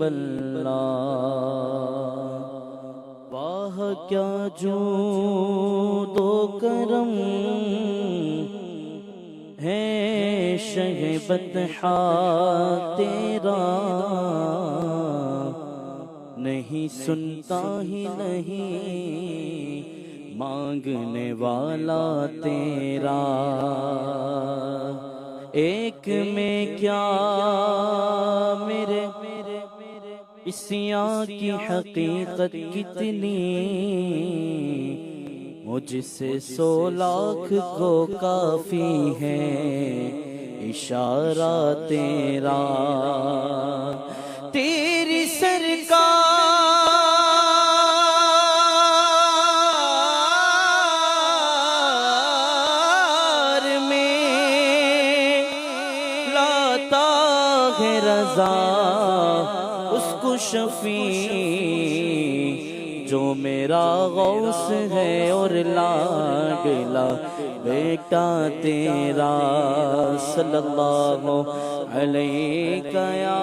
اللہ، واہ کیا جود و کرم ہے شہ بطحا تیرا، نہیں سنتا ہی نہیں مانگنے والا تیرا، ایک میں کیا میرے عصیاں کی حقیقت کتنی، مجھ سے 100 لاکھ کو کافی ہے اشارہ تیرا، تیری سرکار میں لاتا ہے رضا اس کو شفیع جو میرا غوث ہے اور لاڈلا بیٹا تیرا، صلی اللہ علیہ یا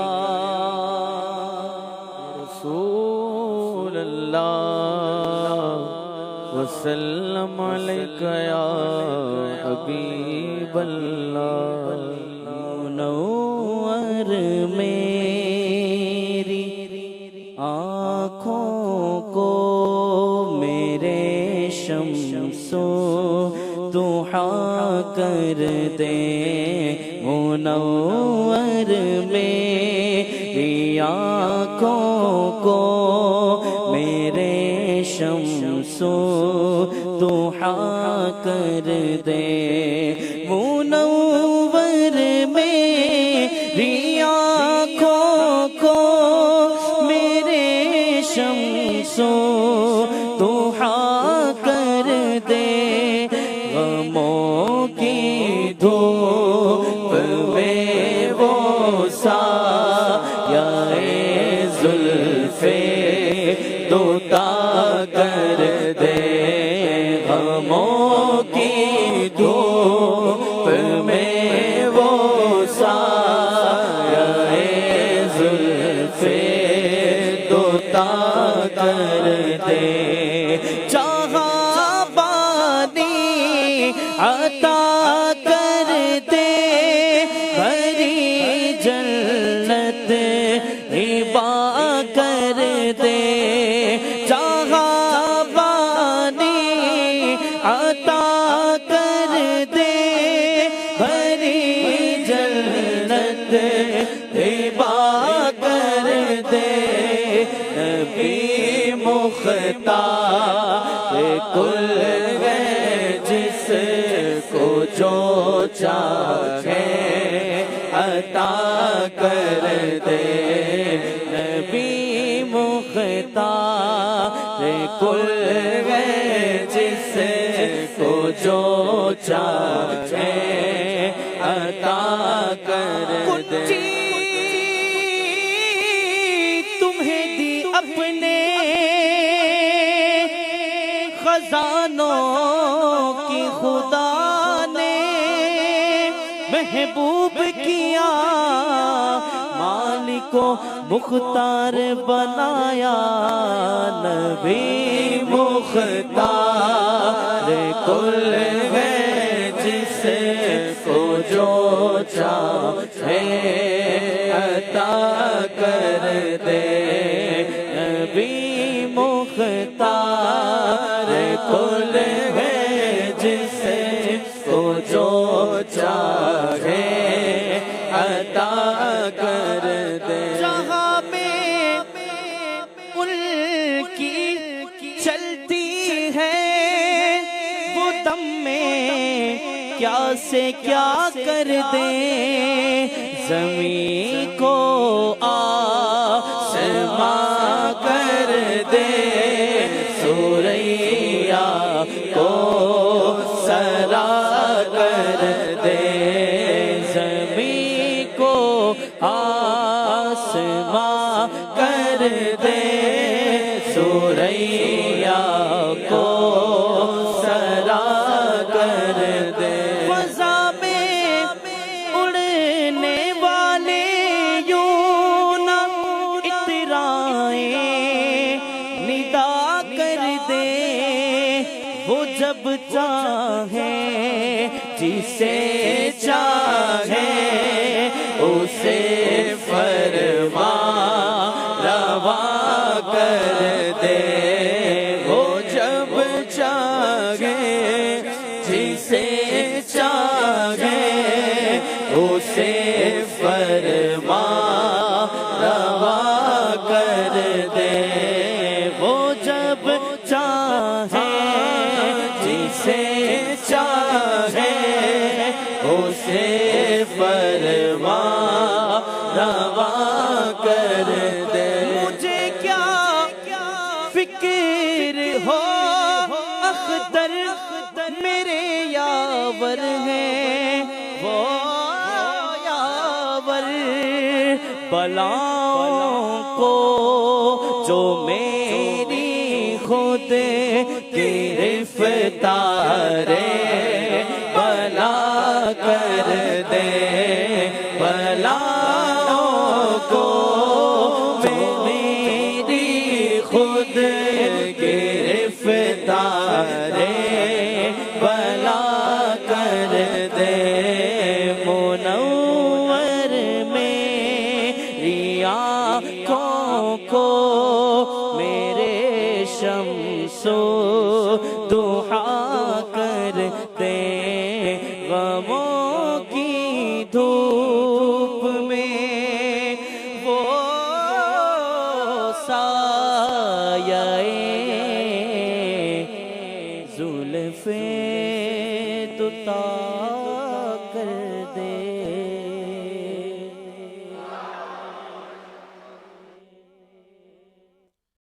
رسول اللہ وسلم علیہ یا حبیب اللہ، منور میری آنکھوں کو میرے شمس و ضحیٰ کر دے، منور میری آنکھوں کو میرے شمس و ضحیٰ کر دے، منور میری آنکھوں کو میرے شمس و ضحیٰ کر دے، غموں کی دھوپ میں وہ سایہ زلف دوتا کر دے، غموں کی دھوپ میں وہ سایہ زلف دوتا کر دے، جہاں بانی عطا کر دے، بھری جنت ہبا کر دے، جہاں بانی عطا کر دے، بھری جنت ہبا کر دے، نبی مختار کل ہے جس کو جو چاہے عطا کر دے، نبی مختار کل ہے جس کو جو چاہے عطا کر دے، تمہیں دی اپنے خزانوں کی خدا نے، محبوب کیا مالک و مختار بنایا، نبی مختار کل ہے جس کو جو چاہے عطا کر دے، نبی مختار کل ہے جس کو جو چاہے عطا کر دے، جہاں میں ان کی چلتی ہے وہ دم میں کیا سے کیا کر دے، زمین کو آسمان کر دے، سوریا کو سرا کر دے، زمین کو آسمان کر دے، سوریا کو سرا کر دے، فضا میں اڑنے والے یوں نہ جب چاہے جسے چاہے اسے فرما روا کر دے، وہ جب چاہے جسے چاہے اسے فرما روا کر دے، وہ جب چاہے جسے چاہے اسے فرما روا کر دے۔ مجھے کیا فکر ہو اختر میرے یاور ہیں، وہ یاور بلاؤں کو جو میری خود گرفتار بلا کر دے، بلاؤں کو جو میری خود گرفتار بلا کر دے، منور میری آنکھوں کو میرے شمس